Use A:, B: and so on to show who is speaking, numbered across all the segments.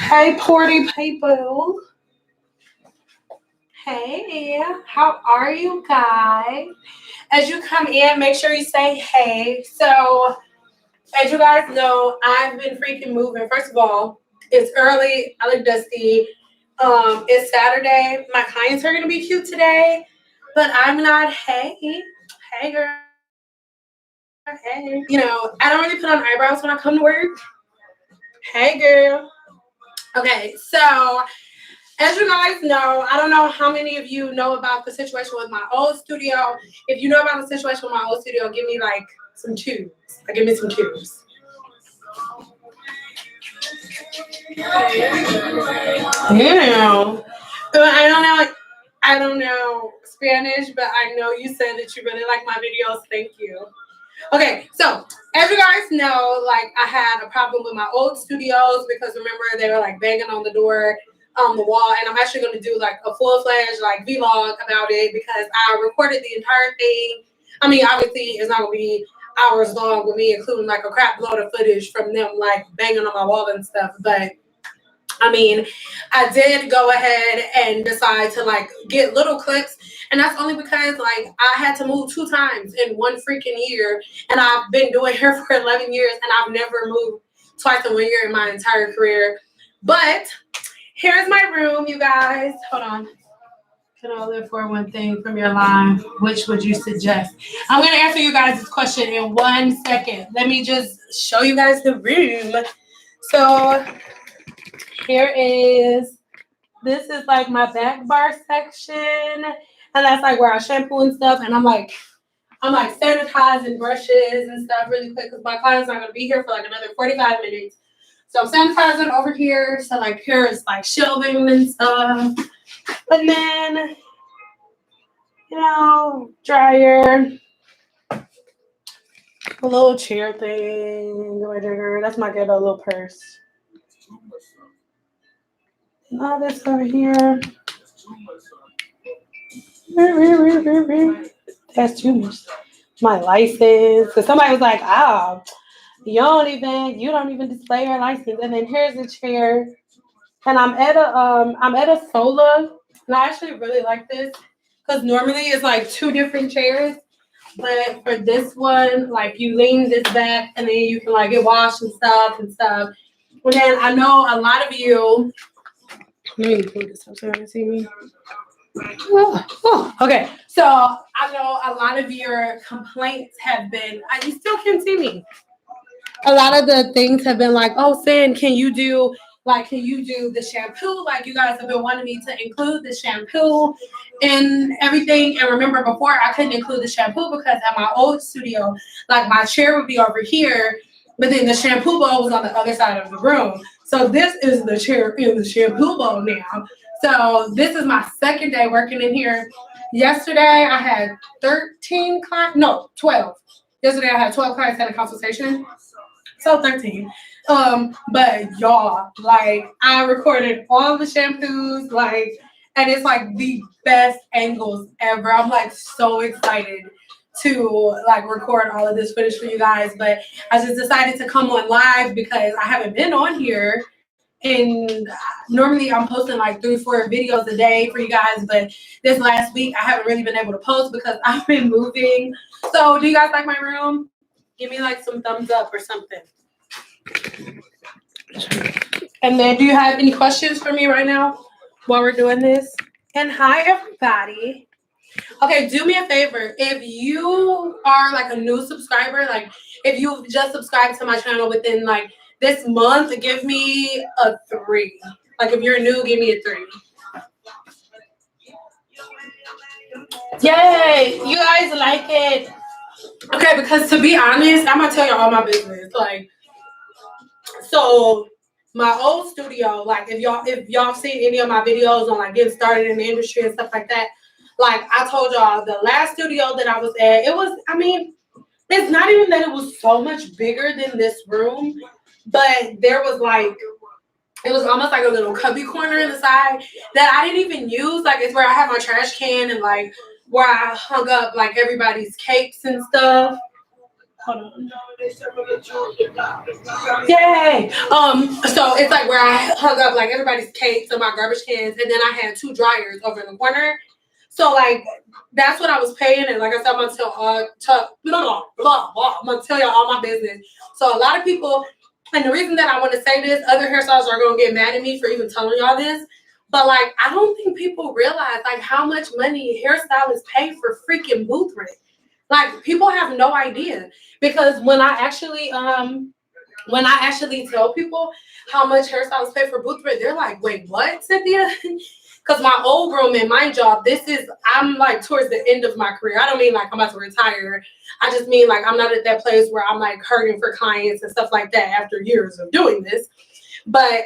A: Hey, party people. Hey, how are you guys? As you come in, make sure you say hey. So, as you guys know, I've been freaking moving. First of all, it's early. I look dusty. It's Saturday. My clients are gonna be cute today, but I'm not. Hey, girl. Hey. I don't really put on eyebrows when I come to work. Hey, girl. Okay, so as you guys know, I don't know how many of you know about the situation with my old studio. If you know about the situation with my old studio, give me like some twos. Give me some twos. I don't know Spanish, but I know you said that you really like my videos. Thank you. Okay, so as you guys know, like I had a problem with my old studios because remember they were like banging on the door, on the wall, and I'm actually going to do like a full-fledged like vlog about it because I recorded the entire thing. I mean, obviously it's not going to be hours long with me including like a crap load of footage from them like banging on my wall and stuff, but I mean, I did go ahead and decide to like get little clips, and that's only because like I had to move 2 times in one freaking year, and I've been doing hair for 11 years, and I've never moved twice in 1 year in my entire career. But here's my room, you guys. Hold on. Can I live for one thing from your life? Which would you suggest? I'm gonna answer you guys this question in 1 second. Let me just show you guys the room. So this is like my back bar section, and that's like where I shampoo and stuff. And I'm like sanitizing brushes and stuff really quick because my client's not gonna be here for like another 45 minutes. So I'm sanitizing over here. So like here is like shelving and stuff, and then dryer, a little chair thing. That's my good little purse. And all this over here. That's too much. My license. So somebody was like, "Oh, you don't even display your license." And then here's a chair. And I'm at a sola. And I actually really like this because normally it's like 2 different chairs. But for this one, like you lean this back and then you can like get washed and stuff. And then I know a lot of you. Let me put this up so you can see me. Okay, so I know a lot of your complaints have been, you still can't see me. A lot of the things have been like, oh, Sin, can you do the shampoo? Like you guys have been wanting me to include the shampoo and everything. And remember before I couldn't include the shampoo because at my old studio, like my chair would be over here, but then the shampoo bowl was on the other side of the room. So this is the chair in the shampoo bowl now. So this is my second day working in here. Yesterday I had 12. Yesterday I had 12 clients had a consultation. So 13. But y'all, like I recorded all the shampoos, like, and it's like the best angles ever. I'm like so excited to like record all of this footage for you guys. But I just decided to come on live because I haven't been on here. And normally I'm posting like 3-4 videos a day for you guys, but this last week I haven't really been able to post because I've been moving. So do you guys like my room? Give me like some thumbs up or something. And then do you have any questions for me right now while we're doing this? And hi everybody. Okay, do me a favor. If you are like a new subscriber, like if you've just subscribed to my channel within like this month, give me a 3. Like if you're new, give me a 3. Yay! You guys like it. Okay, because to be honest, I'm gonna tell you all my business. Like, so my old studio, like if y'all seen any of my videos on like getting started in the industry and stuff like that, like I told y'all the last studio that I was at, it's not even that it was so much bigger than this room, but there was like, it was almost like a little cubby corner in the side that I didn't even use. Like it's where I had my trash can and like where I hung up like everybody's cakes and stuff. Hold on. Yay! So it's like where I hung up like everybody's cakes and my garbage cans, and then I had 2 dryers over in the corner. So like that's what I was paying, and like I said, I'm gonna tell y'all all my business. So a lot of people, and the reason that I want to say this, other hairstylists are gonna get mad at me for even telling y'all this, but like I don't think people realize like how much money hairstylists pay for freaking booth rent. Like people have no idea, because when I actually tell people how much hairstylists pay for booth rent, they're like, wait, what, Cynthia? Because my old room in my job, I'm like towards the end of my career. I don't mean like I'm about to retire. I just mean like I'm not at that place where I'm like hurting for clients and stuff like that after years of doing this. But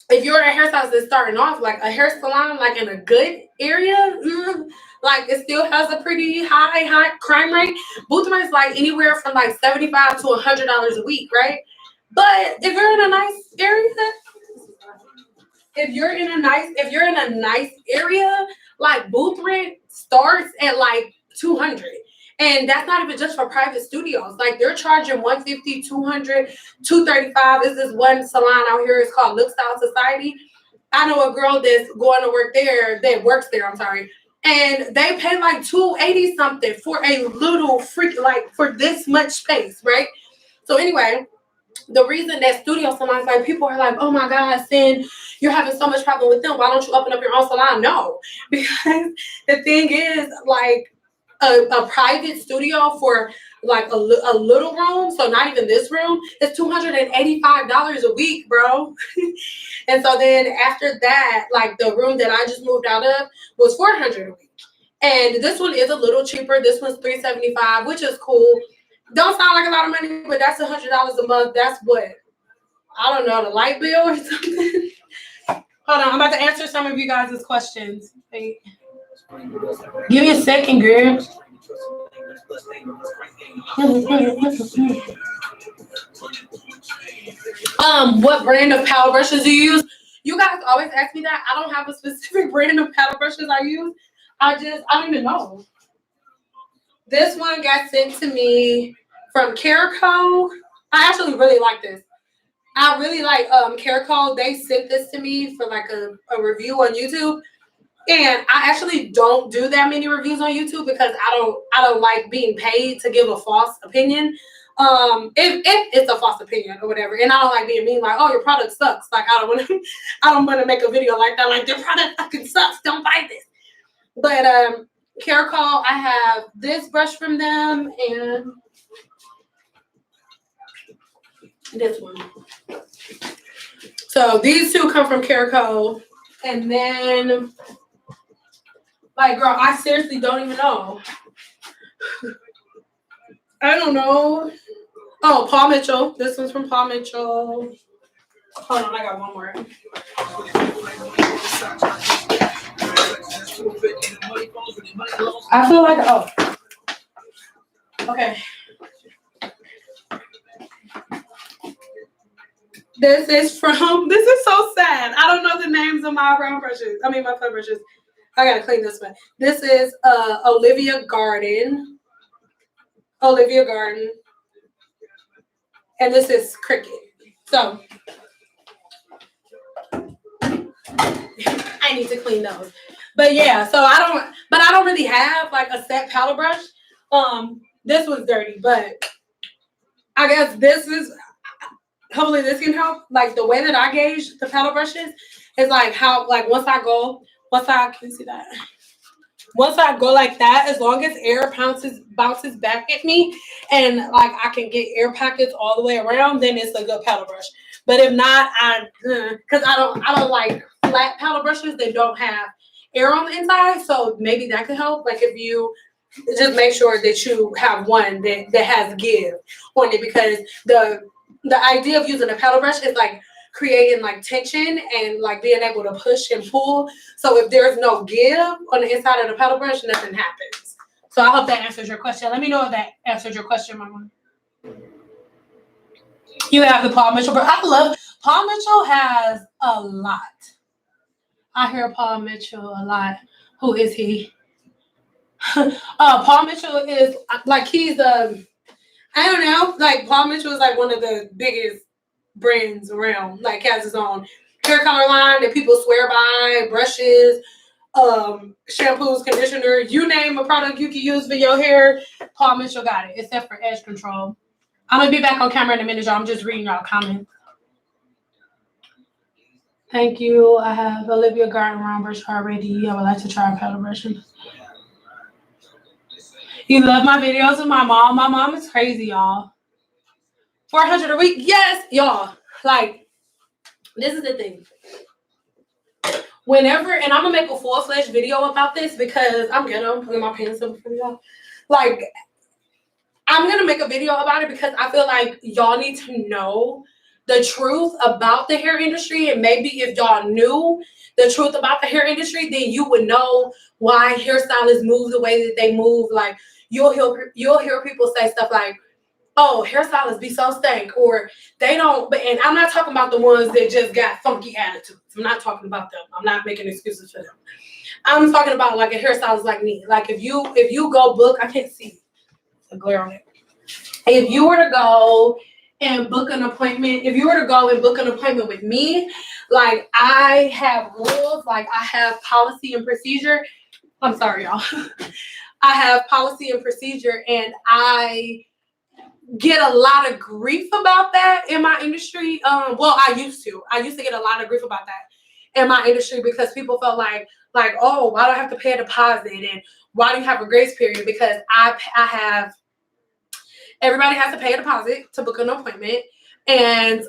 A: if you're a hairstylist that's starting off, like a hair salon, like in a good area, like it still has a pretty high crime rate. Booth rent is like anywhere from like $75 to $100 a week, right? But if you're in a nice area, if you're in a nice area, like booth rent starts at like 200. And that's not even just for private studios. Like they're charging 150, 200, 235. There's this one salon out here, it's called Look Style Society. I know a girl that's going to work there, that works there, I'm sorry. And they pay like 280 something for a little like for this much space, right? So anyway, the reason that studio salons, like people are like, oh my God, Sin, you're having so much problem with them. Why don't you open up your own salon? No, because the thing is, like a private studio for like a little room, so not even this room, is $285 a week, bro. And so then after that, like the room that I just moved out of was $400 a week. And this one is a little cheaper. This one's $375, which is cool. Don't sound like a lot of money, but that's $100 a month. That's what, I don't know, the light bill or something. Hold on, I'm about to answer some of you guys' questions. Wait. Give me a second, girl. What brand of paddle brushes do you use? You guys always ask me that. I don't have a specific brand of paddle brushes I use. I don't even know. This one got sent to me from Carico. I actually really like this. I really like Carico. They sent this to me for like a review on YouTube. And I actually don't do that many reviews on YouTube because I don't like being paid to give a false opinion. If it's a false opinion or whatever, and I don't like being mean, like, oh, your product sucks. Like I don't want to make a video like that, like their product fucking sucks. Don't buy this. But Carico, I have this brush from them and this one. So these two come from Carico, and then. Like, girl, I seriously don't even know. I don't know. Oh, Paul Mitchell. This one's from Paul Mitchell. Hold on, I got one more. I feel like, oh. Okay. This is so sad. I don't know the names of my brown brushes. I mean, my clay brushes. I gotta clean this one. This is Olivia Garden. And this is Cricket. So I need to clean those. But yeah, so I don't really have like a set paddle brush. This one's dirty, but I guess hopefully this can help. Like the way that I gauge the paddle brushes is like how, like can you see that? Once I go like that, as long as air bounces back at me and like I can get air pockets all the way around, then it's a good paddle brush. But if not, because I don't like flat paddle brushes that don't have air on the inside. So maybe that could help. Like if you just make sure that you have one that has give on it, because the idea of using a paddle brush is like creating like tension and like being able to push and pull. So if there's no give on the inside of the paddle brush, nothing happens. So I hope that answers your question. Let me know if that answered your question, Mama. You have the Paul Mitchell brush. I love Paul Mitchell has a lot. I hear Paul Mitchell a lot. Who is he? Paul Mitchell is like he's I don't know. Like Paul Mitchell is like one of the biggest brands around. Like has his own hair color line that people swear by, brushes, shampoos, conditioner, you name a product you can use for your hair, Paul Mitchell got it, except for edge control. I'm gonna be back on camera in a minute, y'all. I'm just reading y'all comments. Thank you. I have Olivia Garden round brush already. I would like to try a powder brushing. You love my videos with my mom. My mom is crazy, y'all. 400 a week? Yes, y'all. Like, this is the thing. Whenever, and I'm gonna make a full-fledged video about this because I'm putting my pants up for y'all. Like, I'm gonna make a video about it because I feel like y'all need to know the truth about the hair industry, and maybe if y'all knew the truth about the hair industry, then you would know why hairstylists move the way that they move. Like you'll hear people say stuff like, "Oh, hairstylists be so stank," or they don't. And I'm not talking about the ones that just got funky attitudes. I'm not talking about them. I'm not making excuses for them. I'm talking about like a hairstylist like me. Like if you go book, I can't see the glare on it. If you were to go and book an appointment, with me, like I have rules, like I have policy and procedure. I'm sorry, y'all. I have policy and procedure, and I get a lot of grief about that in my industry. I used to get a lot of grief about that in my industry because people felt like, oh, why do I have to pay a deposit, and why do you have a grace period? Because I have. Everybody has to pay a deposit to book an appointment. And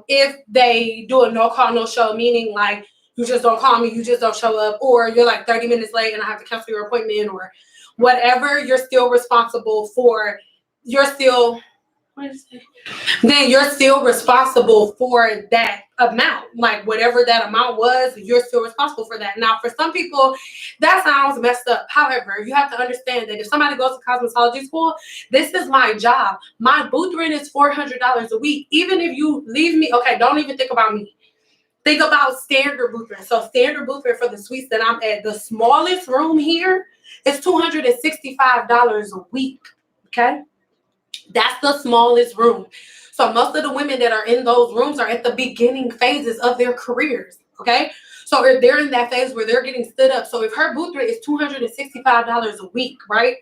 A: if they do a no call, no show, meaning like you just don't call me, you just don't show up, or you're like 30 minutes late and I have to cancel your appointment or whatever, you're still responsible for, then you're still responsible for that amount. Like whatever that amount was, you're still responsible for that. Now, for some people, that sounds messed up. However, you have to understand that if somebody goes to cosmetology school, this is my job. My booth rent is $400 a week. Even if you leave me, okay, don't even think about me. Think about standard booth rent. So standard booth rent for the suites that I'm at, the smallest room here is $265 a week. Okay? That's the smallest room. So most of the women that are in those rooms are at the beginning phases of their careers. Okay. So if they're in that phase where they're getting stood up. So if her booth rate is $265 a week, right?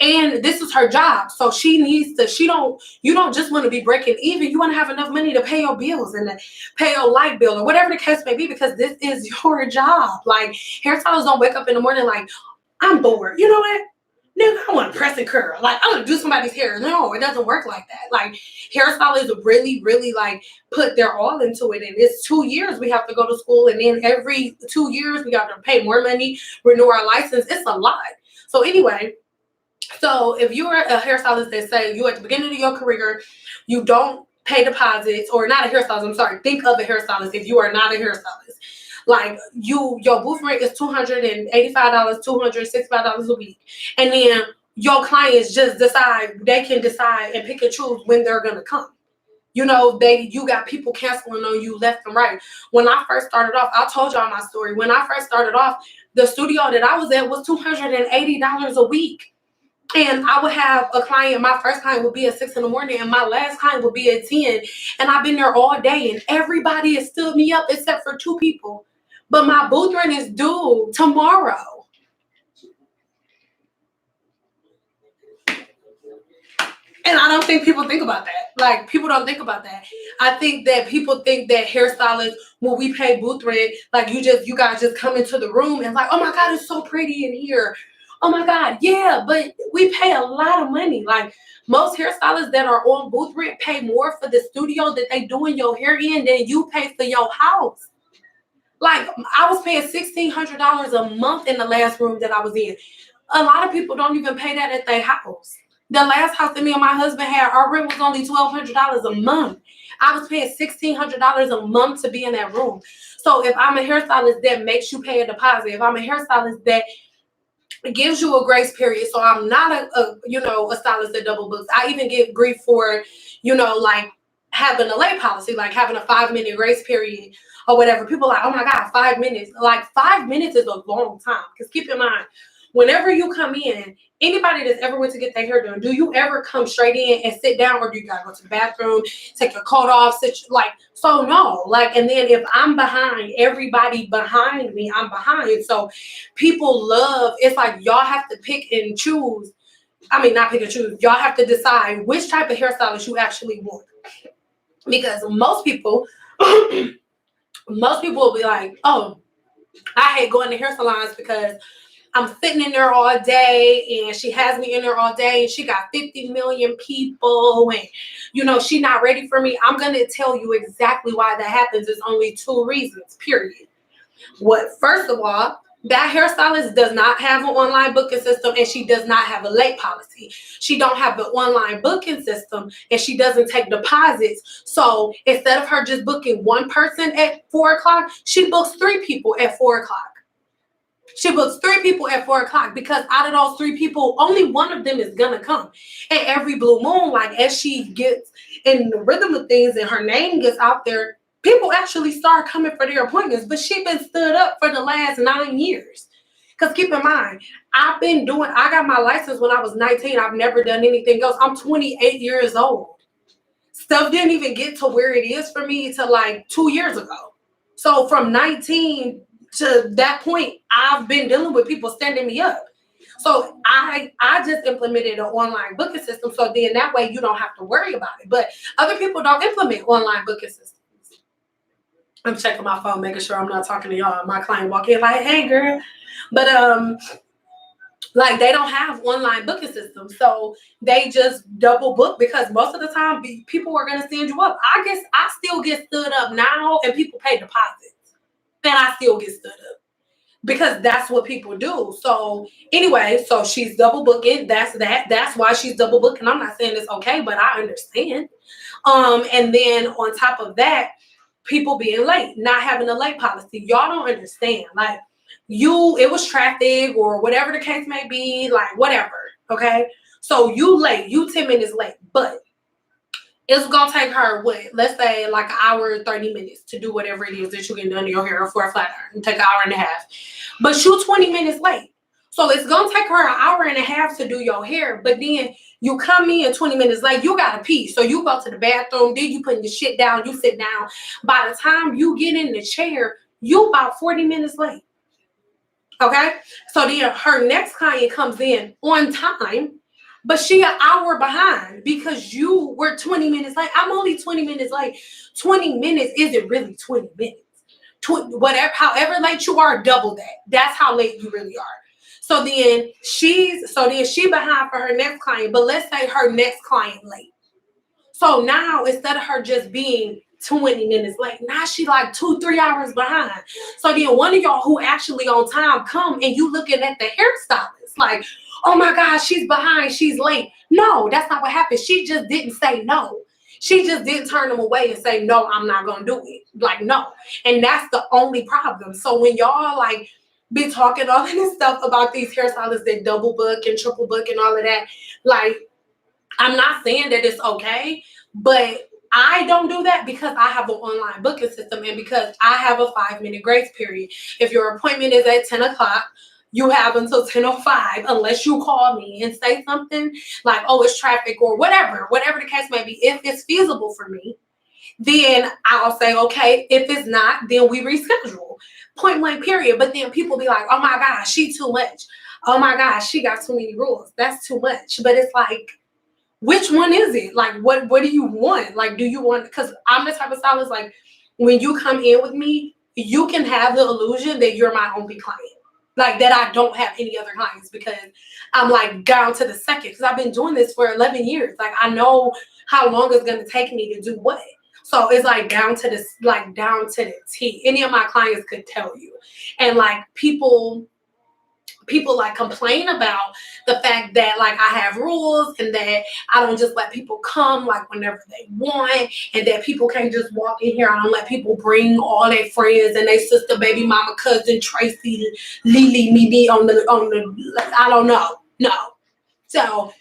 A: And this is her job. So you don't just want to be breaking even. You want to have enough money to pay your bills and to pay your light bill or whatever the case may be, because this is your job. Like hairstylists don't wake up in the morning like, I'm bored. You know what? Nigga, I want to press and curl. Like, I want to do somebody's hair. No, it doesn't work like that. Like, hairstylists really, really, like, put their all into it. And it's 2 years we have to go to school. And then every 2 years we got to pay more money, renew our license. It's a lot. So anyway, so if you're a hairstylist that say you at the beginning of your career, you don't pay deposits, or not a hairstylist, I'm sorry, think of a hairstylist if you are not a hairstylist. Like your booth rate is $285, $265 a week. And then your clients just they can decide and pick and choose when they're gonna come. You know, you got people canceling on you left and right. When I first started off, I told y'all my story. When I first started off, the studio that I was at was $280 a week. And I would have a client, my first client would be at 6 a.m, and my last client would be at 10. And I've been there all day, and everybody has stood me up except for 2 people. But my booth rent is due tomorrow. And I don't think people think about that. Like, people don't think about that. I think that people think that hairstylists, when we pay booth rent, like you guys just come into the room and like, oh my God, it's so pretty in here. Oh my God, yeah, but we pay a lot of money. Like most hairstylists that are on booth rent pay more for the studio that they doing your hair in than you pay for your house. Like I was paying $1,600 a month in the last room that I was in. A lot of people don't even pay that at their house. The last house that me and my husband had, our rent was only $1,200 a month. I was paying $1,600 a month to be in that room. So if I'm a hairstylist that makes you pay a deposit, if I'm a hairstylist that gives you a grace period, so I'm not a stylist that double books. I even get grief for, like having a late policy, like having a 5-minute grace period or whatever. People are like, oh my God, 5 minutes. Like 5 minutes is a long time. Because keep in mind, whenever you come in, anybody that's ever went to get their hair done, do you ever come straight in and sit down, or do you gotta go to the bathroom, take your coat off, so no, like, and then if I'm behind, everybody behind me, I'm behind. So people love, it's like y'all have to pick and choose. I mean, not pick and choose. Y'all have to decide which type of hairstylist you actually want. Because most people, most people will be like, oh, I hate going to hair salons because I'm sitting in there all day and she has me in there all day and she got 50 million people and, you know, she not ready for me. I'm going to tell you exactly why that happens. There's only 2 reasons, period. First of all, that hairstylist does not have an online booking system and she does not have a late policy. She don't have the online booking system and she doesn't take deposits. So instead of her just booking one person at 4 o'clock, she books 3 people at 4 o'clock. She books 3 people at 4 o'clock because out of those 3 people, only one of them is gonna come. And every blue moon, like as she gets in the rhythm of things and her name gets out there, people actually start coming for their appointments. But she's been stood up for the last 9 years. Because keep in mind, I got my license when I was 19. I've never done anything else. I'm 28 years old. Stuff didn't even get to where it is for me till like 2 years ago. So from 19 to that point, I've been dealing with people standing me up. So I just implemented an online booking system. So then that way you don't have to worry about it. But other people don't implement online booking systems. I'm checking my phone, making sure I'm not talking to y'all. My client walk in like, hey girl. But like they don't have online booking systems. So they just double book because most of the time people are going to send you up. I guess I still get stood up now and people pay deposits. Then I still get stood up because that's what people do. So anyway, so she's double booking. That's why she's double booking. I'm not saying it's okay, but I understand. And then on top of that, people being late, not having a late policy. Y'all don't understand. Like it was traffic or whatever the case may be, like whatever. Okay. So you 10 minutes late, but it's gonna take her let's say like an hour, 30 minutes to do whatever it is that you get done in your hair for a flat iron. Take an hour and a half. But you 20 minutes late. So it's gonna take her an hour and a half to do your hair. But then you come in 20 minutes late, you gotta pee. So you go to the bathroom, then you putting the shit down, you sit down. By the time you get in the chair, you about 40 minutes late. Okay? So then her next client comes in on time. But she an hour behind because you were 20 minutes late. I'm only 20 minutes late. 20 minutes isn't really 20 minutes. However late you are, double that. That's how late you really are. So then she behind for her next client. But let's say her next client late. So now instead of her just being 20 minutes late, now she like 2-3 hours behind. So then one of y'all who actually on time come and you looking at the hairstylist like, oh my God, she's behind, she's late. No, that's not what happened. She just didn't say no. She just didn't turn them away and say, no, I'm not going to do it. Like, no. And that's the only problem. So when y'all like be talking all of this stuff about these hairstylists that double book and triple book and all of that, like, I'm not saying that it's okay, but I don't do that because I have an online booking system and because I have a 5-minute grace period. If your appointment is at 10 o'clock, you have until 10:05 unless you call me and say something like, oh, it's traffic or whatever the case may be. If it's feasible for me, then I'll say, okay. If it's not, then we reschedule. Point blank, period. But then people be like, oh my gosh, she too much. Oh my gosh, she got too many rules. That's too much. But it's like, which one is it? Like, what do you want? Like, do you want, because I'm the type of stylist, like, when you come in with me, you can have the illusion that you're my only client. Like, that I don't have any other clients because I'm, like, down to the second. Because I've been doing this for 11 years. Like, I know how long it's going to take me to do what. So it's, like, down to the T. Any of my clients could tell you. And, like, people like complain about the fact that like I have rules and that I don't just let people come like whenever they want and that people can't just walk in here. I don't let people bring all their friends and their sister, baby mama, cousin, Tracy, Lily, Mimi on the I don't know. No. So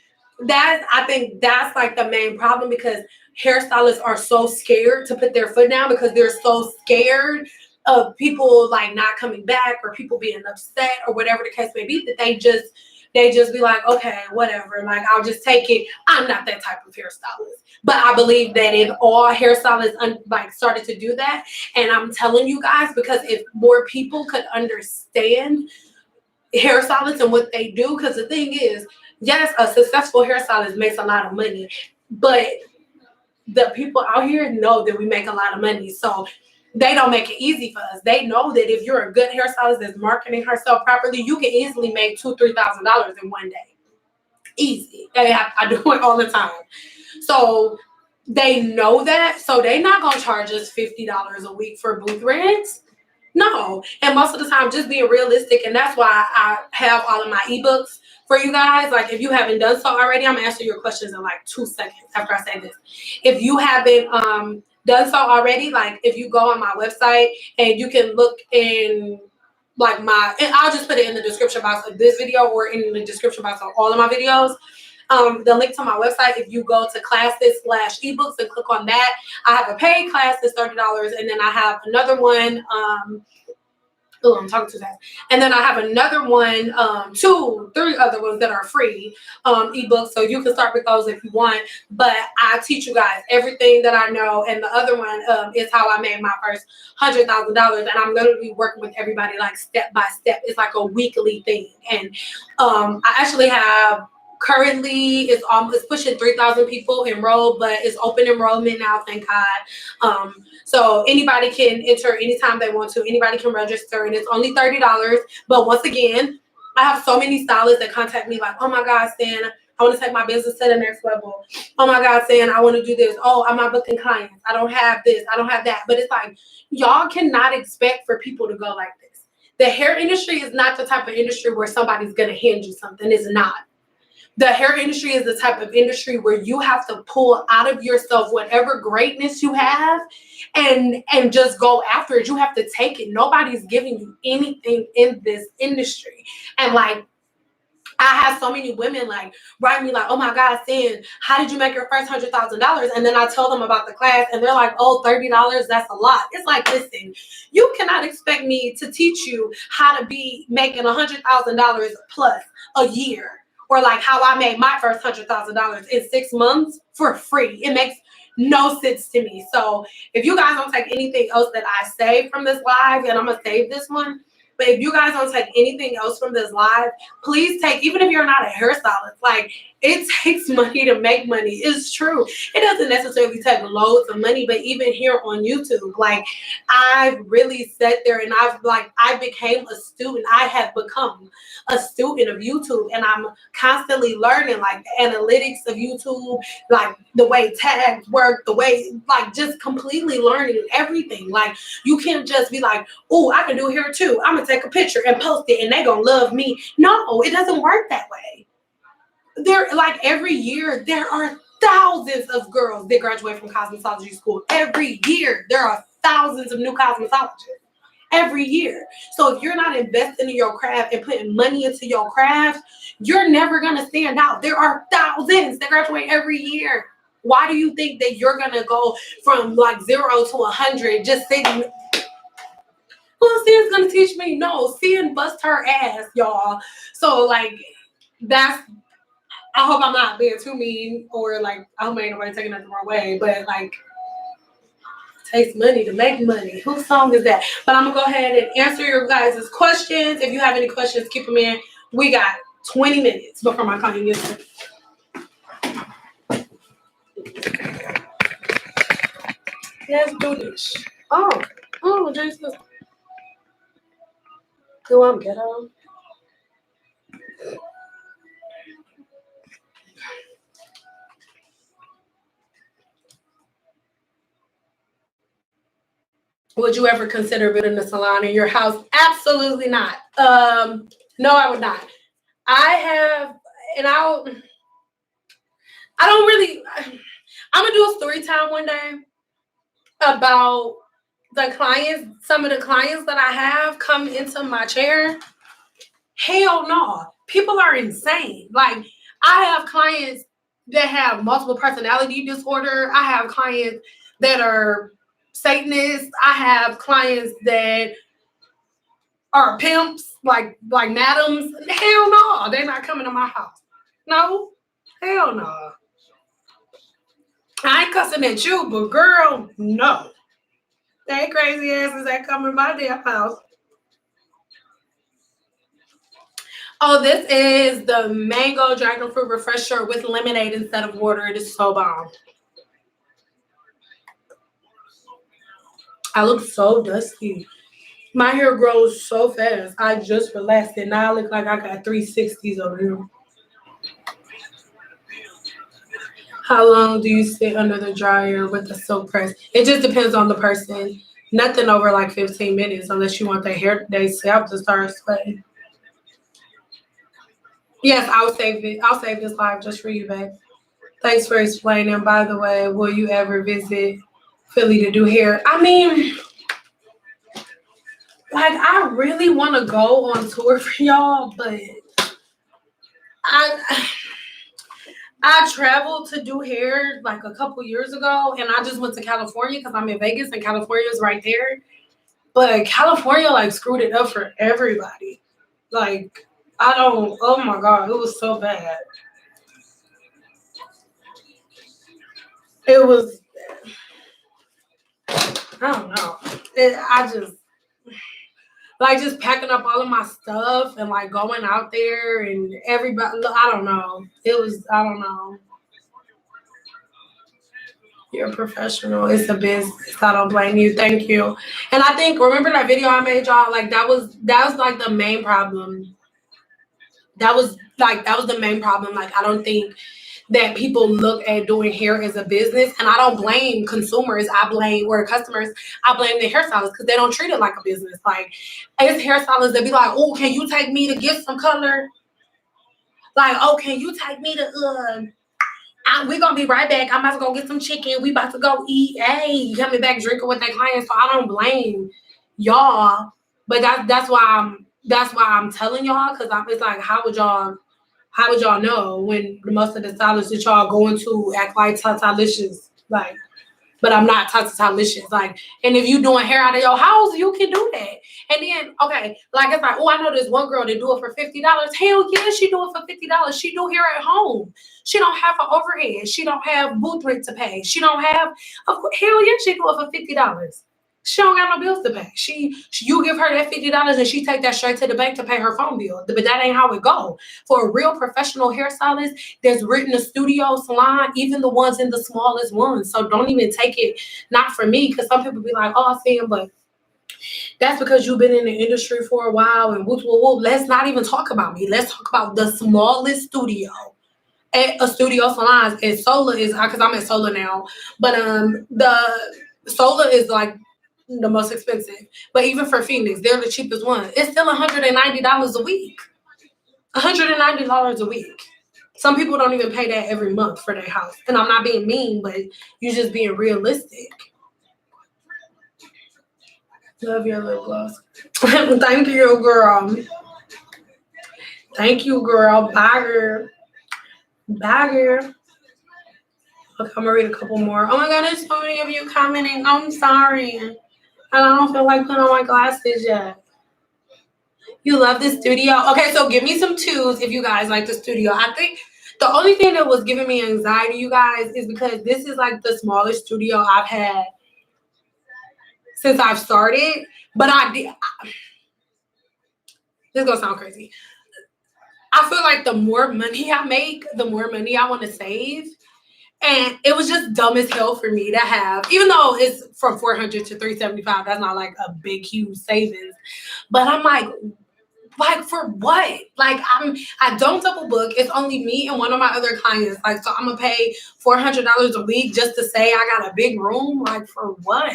A: I think that's like the main problem because hairstylists are so scared to put their foot down because they're so scared of people like not coming back or people being upset or whatever the case may be, that they just be like, okay, whatever, like I'll just take it. I'm not that type of hairstylist, but I believe that if all hairstylists like started to do that, and I'm telling you guys, because if more people could understand hairstylists and what they do, because the thing is, yes, a successful hairstylist makes a lot of money, but the people out here know that we make a lot of money, so they don't make it easy for us. They know that if you're a good hairstylist that's marketing herself properly, you can easily make $2,000-$3,000 in one day. Easy. I do it all the time. So they know that. So they're not gonna charge us $50 a week for booth rents. No. And most of the time, just being realistic, and that's why I have all of my ebooks for you guys. Like, if you haven't done so already, I'm gonna answer your questions in like 2 seconds after I say this. If you haven't done so already, like if you go on my website and you can look in like and I'll just put it in the description box of this video or in the description box of all of my videos. The link to my website, if you go to classes/ebooks and click on that, I have a paid class that's $30, and then I have another one. I'm talking too fast. And then I have another one, 2, 3 other ones that are free ebooks, so you can start with those if you want. But I teach you guys everything that I know, and the other one is how I made my first $100,000, and I'm literally working with everybody like step by step. It's like a weekly thing, and I actually have. Currently, it's pushing 3,000 people enrolled, but it's open enrollment now, thank God. So anybody can enter anytime they want to. Anybody can register, and it's only $30. But once again, I have so many stylists that contact me like, oh my God, Stan, I want to take my business to the next level. Oh my God, Stan, I want to do this. Oh, I'm not booking clients. I don't have this. I don't have that. But it's like, y'all cannot expect for people to go like this. The hair industry is not the type of industry where somebody's going to hand you something. It's not. The hair industry is the type of industry where you have to pull out of yourself whatever greatness you have and just go after it. You have to take it. Nobody's giving you anything in this industry. And like, I have so many women like write me like, oh my God, Stan, how did you make your first $100,000? And then I tell them about the class and they're like, oh, $30, that's a lot. It's like, listen, you cannot expect me to teach you how to be making $100,000 plus a year. Or like how I made my first $100,000 in 6 months for free. It makes no sense to me. So if you guys don't take anything else that I say from this live, and I'm going to save this one, but if you guys don't take anything else from this live, please take, even if you're not a hairstylist, like it takes money to make money. It's true. It doesn't necessarily take loads of money, but even here on YouTube, like I've really sat there and I became a student. I have become a student of YouTube, and I'm constantly learning like the analytics of YouTube, like the way tags work, the way, like just completely learning everything. Like you can't just be like, oh, I can do hair too. I'm gonna take a picture and post it and they gonna love me. No, it doesn't work that way. There, like every year, there are thousands of girls that graduate from cosmetology school. Every year, there are thousands of new cosmetologists. Every year. So if you're not investing in your craft and putting money into your craft, you're never gonna stand out. There are thousands that graduate every year. Why do you think that you're gonna go from like 0 to 100 just sitting? Who Stan's gonna teach me? No, Stan bust her ass, y'all. So like that's, I hope I'm not being too mean, or like I hope ain't nobody taking that the wrong way, but like it takes money to make money. Whose song is that? But I'm gonna go ahead and answer your guys' questions. If you have any questions, keep them in. We got 20 minutes before my client gets here. Let's do this. Oh, Jesus. Do I'm ghetto? Would you ever consider building a salon in your house? Absolutely not. No, I would not. I have, and I don't really, I'm gonna do a story time one day about the clients, some of the clients that I have come into my chair. Hell no. People are insane. Like, I have clients that have multiple personality disorder. I have clients that are Satanists. I have clients that are pimps, like madams. Hell no, they're not coming to my house. No, hell no. I ain't cussing at you, but girl, no. They crazy asses that come in my damn house. Oh, this is the mango dragon fruit refresher with lemonade instead of water. It is so bomb. I look so dusty. My hair grows so fast. I just relaxed it. Now I look like I got 360s over here. How long do you sit under the dryer with the silk press? It just depends on the person. Nothing over like 15 minutes unless you want their hair, they scalp to start sweating. Yes, I'll save it. I'll save this live just for you, babe. Thanks for explaining. By the way, will you ever visit Philly to do hair? I mean, like, I really want to go on tour for y'all, but I traveled to do hair like a couple years ago, and I just went to California because I'm in Vegas, and California is right there. But California like screwed it up for everybody. Like, oh my God, it was so bad. It was, I don't know. I just, like, just packing up all of my stuff and like going out there and everybody, I don't know. I don't know. You're a professional. It's a business. I don't blame you. Thank you. And I think, remember that video I made y'all? Like, that was like the main problem. That was the main problem. Like, I don't think that people look at doing hair as a business, and I don't blame consumers. I blame customers. I blame the hairstylists because they don't treat it like a business. Like, it's hairstylists that be like, "Oh, can you take me to get some color?" Like, "Oh, can you take me to we're gonna be right back. I'm about to go get some chicken. We about to go eat. Hey, coming back drinking with their clients." So I don't blame y'all, but that's why I'm telling y'all, because it's like, how would y'all know when most of the stylists that y'all going to act like Tatalicious, like, but I'm not Tatalicious, like, and if you doing hair out of your house, you can do that. And then, okay, like, it's like, oh, I know this one girl that do it for $50. Hell yeah, she do it for $50. She do hair at home. She don't have an overhead. She don't have booth rent to pay. She don't have, hell yeah, she do it for $50. She don't got no bills to pay. You give her that $50 and she take that straight to the bank to pay her phone bill. But that ain't how it go. For a real professional hairstylist that's written a studio salon, even the ones in the smallest ones. So don't even take it not for me, because some people be like, "Oh, Sam, but that's because you've been in the industry for a while and whoop, whoop, whoop." Let's not even talk about me. Let's talk about the smallest studio. At a studio salon, and Sola is, because I'm at Sola now, but the Sola is like the most expensive. But even for Phoenix, they're the cheapest one. It's still $190 a week. $190 a week. Some people don't even pay that every month for their house. And I'm not being mean, but you're just being realistic. Love your lip gloss. Thank you, girl. Thank you, girl. Bye, girl. Bye, girl. Okay, I'm gonna read a couple more. Oh my God, there's so many of you commenting. I'm sorry. And I don't feel like putting on my glasses yet. You love the studio? Okay, so give me some twos if you guys like the studio. I think the only thing that was giving me anxiety, you guys, is because this is like the smallest studio I've had since I've started. But this is gonna sound crazy. I feel like the more money I make, the more money I want to save. And it was just dumb as hell for me to have, even though it's from $400 to $375, that's not like a big, huge savings. But I'm like, for what? Like, I don't double book. It's only me and one of my other clients. Like, so I'm gonna pay $400 a week just to say I got a big room. Like, for what?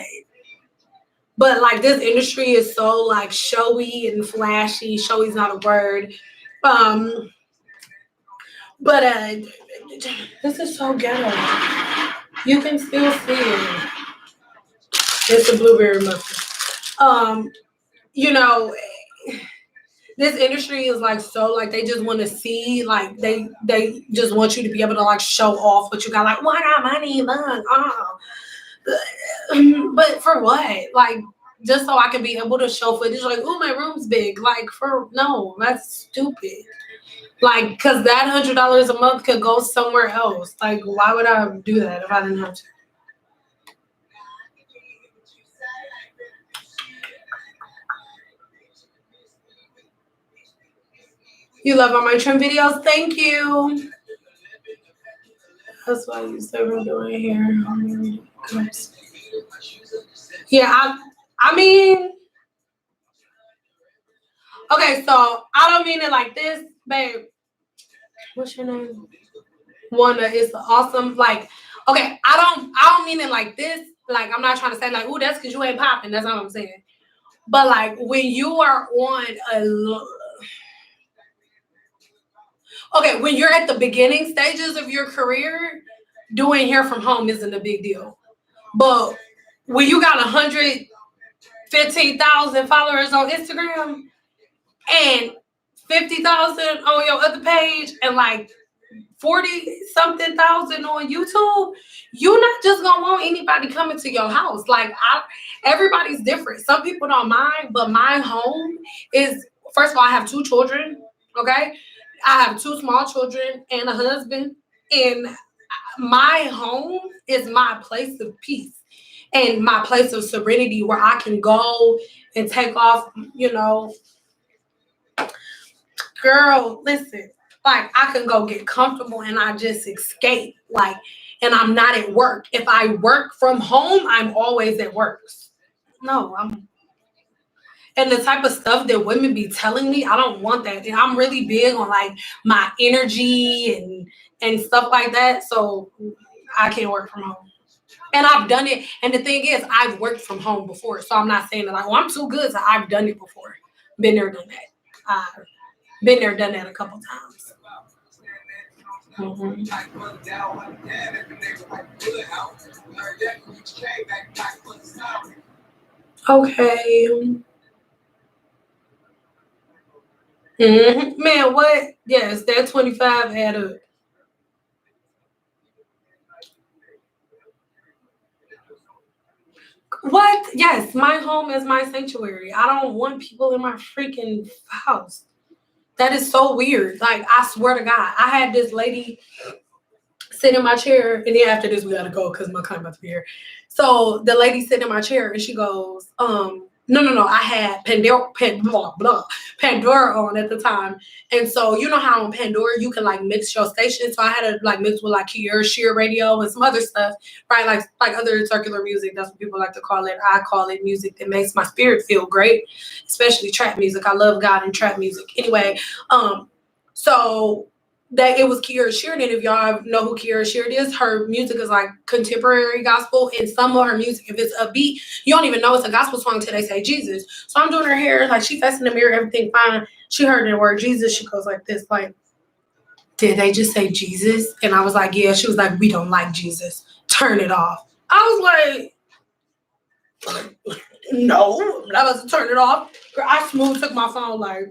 A: But like, this industry is so like showy and flashy. Showy's not a word. But this is so ghetto. You can still see it. It's a blueberry muffin. You know, this industry is like, so like, they just want to see, like, they just want you to be able to like show off what you got. Like, well, I got money, look, But for what? Like, just so I can be able to show footage, like, oh, my room's big. Like, no, that's stupid. Like, cause that $100 a month could go somewhere else. Like, why would I do that if I didn't have to? You love all my trim videos? Thank you. That's why you said we're doing here. Yeah, I mean, okay, so I don't mean it like this, babe. What's your name? Wanda is awesome. Like, okay, I don't mean it like this. Like, I'm not trying to say like, ooh, that's because you ain't popping. That's not what I'm saying. But like, when you are on okay, when you're at the beginning stages of your career, doing hair from home isn't a big deal. But when you got 115,000 followers on Instagram and 50,000 on your other page and like 40-something thousand on YouTube, you're not just gonna want anybody coming to your house. Like, everybody's different. Some people don't mind, but my home is, first of all, I have 2 children. Okay, I have 2 small children and a husband, and my home is my place of peace and my place of serenity where I can go and take off, girl, listen, like, I can go get comfortable and I just escape, like, and I'm not at work. If I work from home, I'm always at work. No, and the type of stuff that women be telling me, I don't want that. And I'm really big on like my energy and stuff like that. So I can't work from home. And I've done it. And the thing is, I've worked from home before. So I'm not saying that like, oh, I'm too good. So I've done it before. Been there, done that. I've been there, done that a couple times. Mm-hmm. Okay. Mm-hmm. Man, what? Yes, that 25 add up. What? Yes, my home is my sanctuary. I don't want people in my freaking house. That is so weird. Like, I swear to God, I had this lady sit in my chair, and then after this, we gotta go because my client about to be here. So the lady sitting in my chair, and she goes, no. I had Pandora on at the time, and so you know how on Pandora you can like mix your station. So I had to like mix with like Kier Sheer Radio and some other stuff, right? Like other circular music. That's what people like to call it. I call it music that makes my spirit feel great, especially trap music. I love God and trap music. Anyway, so that it was Kiera Sheardon. If y'all know who Kiera Sheardon is, her music is like contemporary gospel, and some of her music, if it's upbeat, you don't even know it's a gospel song until they say Jesus. So I'm doing her hair, like she facing the mirror, everything fine. She heard the word Jesus. She goes like this, like, did they just say Jesus? And I was like, yeah. She was like, we don't like Jesus. Turn it off. I was like, no, I wasn't turn it off. Girl, I smooth took my phone like,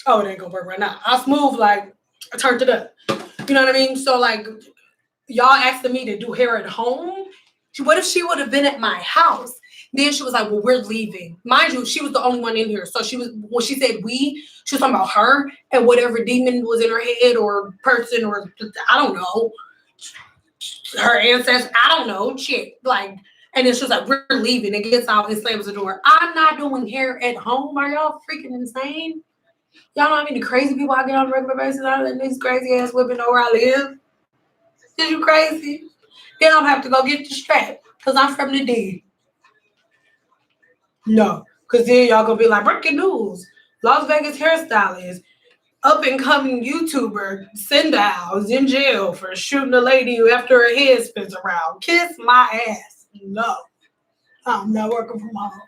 A: oh, it ain't gonna work right now. I smooth like I turned it up. You know what I mean? So like, y'all asking me to do hair at home. What if she would have been at my house? Then she was like, well, we're leaving. Mind you, she was the only one in here. So she was, when she said we, she was talking about her and whatever demon was in her head or person or I don't know, her ancestors. I don't know, shit. Like, and then she was like, we're leaving. And gets out and slams the door. I'm not doing hair at home. Are y'all freaking insane? Y'all know how many crazy people I get on a regular basis out of these crazy ass women know where I live? Is you crazy? Then I'm have to go get the strap because I'm from the D. No, because then y'all gonna be like, breaking news. Las Vegas hairstylist, up and coming YouTuber, Sendal is in jail for shooting a lady after her head spins around. Kiss my ass. No, I'm not working from home.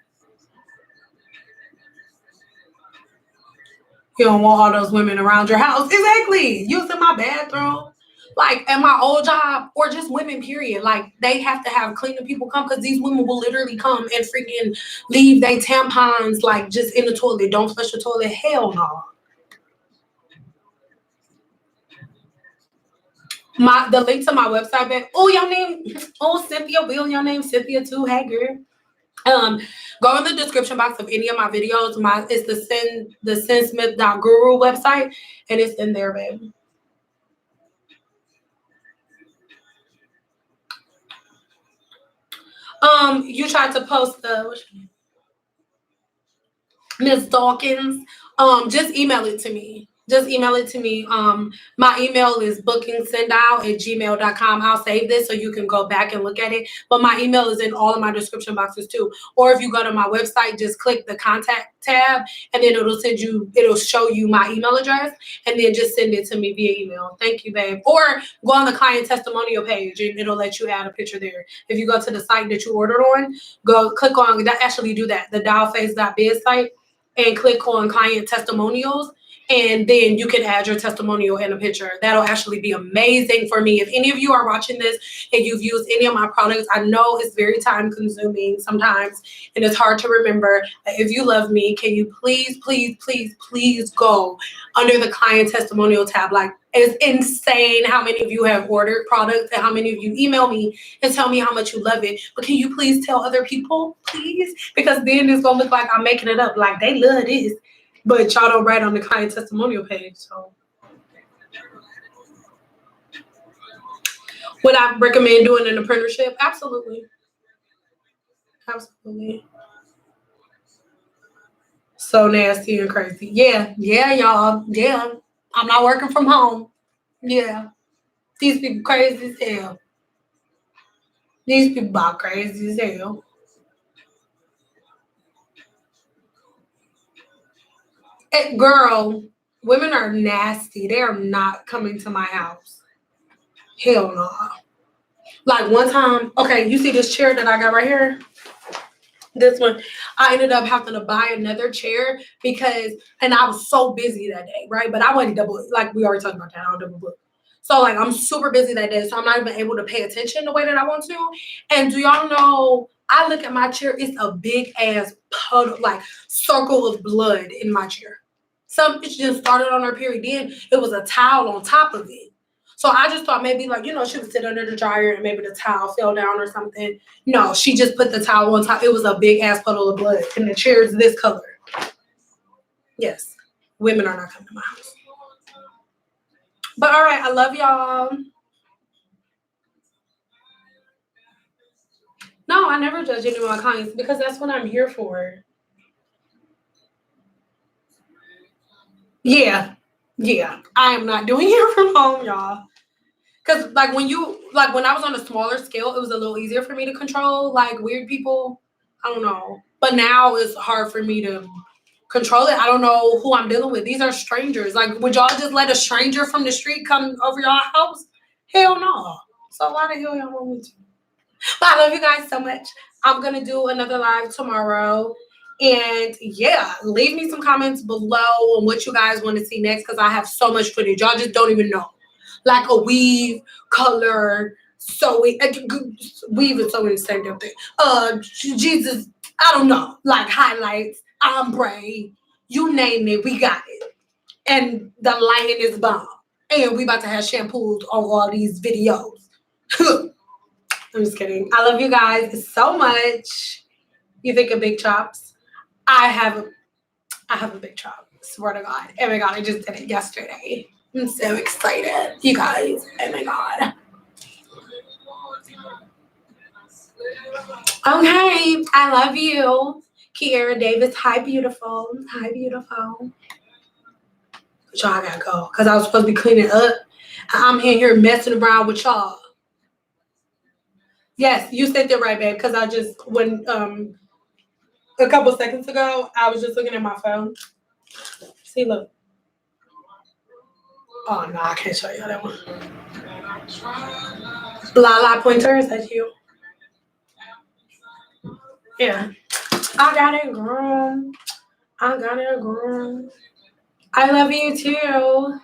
A: You don't want all those women around your house. Exactly. Using my bathroom. Like at my old job, or just women, period. Like they have to have cleaning people come because these women will literally come and freaking leave their tampons like just in the toilet. Don't flush the toilet. Hell no. the link to my website, babe. Oh, your name, oh, Cynthia Will, your name Cynthia too. Hey, girl. Go in the description box of any of my videos. It's the sinsmith.guru website, and it's in there, babe. You tried to post the Miss Dawkins. Just email it to me. Just email it to me. My email is bookingsendout@gmail.com. I'll save this so you can go back and look at it. But my email is in all of my description boxes too. Or if you go to my website, just click the contact tab and then it'll show you my email address and then just send it to me via email. Thank you, babe. Or go on the client testimonial page and it'll let you add a picture there. If you go to the site that you ordered on, go click on that. Actually do that. The dialface.biz site. And click on client testimonials, and then you can add your testimonial and a picture. That'll actually be amazing for me. If any of you are watching this and you've used any of my products, I know it's very time consuming sometimes and it's hard to remember. If you love me, can you please, please, please, please go under the client testimonial tab? Like, it's insane how many of you have ordered products and how many of you email me and tell me how much you love it. But can you please tell other people, please? Because then it's going to look like I'm making it up. Like, they love this. But y'all don't write on the client testimonial page. So would I recommend doing an apprenticeship? Absolutely. Absolutely. So nasty and crazy. Yeah, y'all. Yeah. I'm not working from home. Yeah. These people crazy as hell. These people are crazy as hell. Hey, girl, women are nasty. They are not coming to my house. Hell no. Like one time, okay, you see this chair that I got right here? This one, I ended up having to buy another chair because, and I was so busy that day, right? But I wasn't double, like we already talked about that, I don't double book. So like I'm super busy that day, so I'm not even able to pay attention the way that I want to. And do y'all know, I look at my chair, it's a big ass puddle, like circle of blood in my chair. Some bitch just started on her period, then it was a towel on top of it. So I just thought maybe like, she would sit under the dryer and maybe the towel fell down or something. No, she just put the towel on top. It was a big ass puddle of blood. And the chair is this color. Yes. Women are not coming to my house. But all right, I love y'all. No, I never judge any of my clients because that's what I'm here for. Yeah. I am not doing it from home, y'all. Because like when I was on a smaller scale, it was a little easier for me to control like weird people. I don't know. But now it's hard for me to control it. I don't know who I'm dealing with. These are strangers. Like, would y'all just let a stranger from the street come over y'all house? Hell no. So why the hell y'all want me to? But I love you guys so much. I'm gonna do another live tomorrow. And yeah, leave me some comments below on what you guys want to see next because I have so much footage. Y'all just don't even know. Like a weave, color, sewing, weave and sewing the same damn thing. Jesus, I don't know. Like highlights, ombre, you name it, we got it. And the lighting is bomb. And we about to have shampoos on all these videos. I'm just kidding. I love you guys so much. You think of big chops? I have a big chop. Swear to God. Oh my God, I just did it yesterday. I'm so excited. You guys. Oh my God. Okay. I love you. Kiara Davis. Hi, beautiful. Hi, beautiful. Y'all, I gotta go. Because I was supposed to be cleaning up. I'm in here messing around with y'all. Yes, you said it right, babe. Because I just, when a couple seconds ago, I was just looking at my phone. See, look. Oh, no, I can't show you that one. Lala Pointer, is that you? Yeah. I got it, girl. I got it, girl. I love you, too.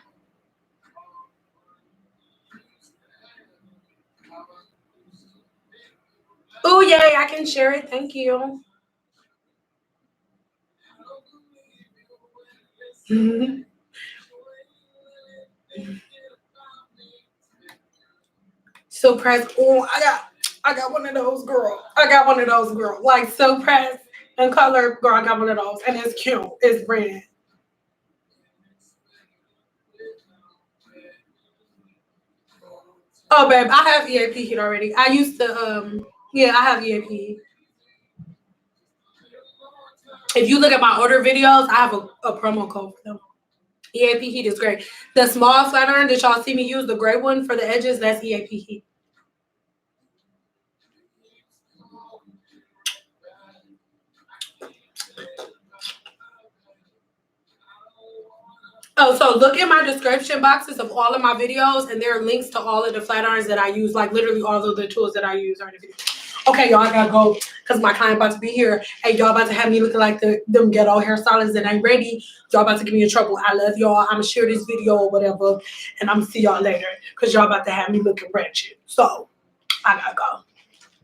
A: Oh, yay, I can share it. Thank you. silk press. Oh, I got one of those, girl. I got one of those, girl. Like silk press and color, girl. I got one of those, and it's cute. It's red. Oh, babe, I have EAP heat already. I used to, yeah, I have EAP. If you look at my older videos, I have a promo code for them. EAP heat is great. The small flat iron that y'all see me use, the gray one for the edges, that's EAP heat. Oh, so look in my description boxes of all of my videos, and there are links to all of the flat irons that I use, like literally all of the tools that I use are in the video. Okay, y'all, I gotta go because my client about to be here. Hey, y'all about to have me looking like them ghetto hairstylists that ain't ready. Y'all about to get me in trouble. I love y'all. I'm gonna share this video or whatever, and I'm gonna see y'all later because y'all about to have me looking wretched. So I gotta go.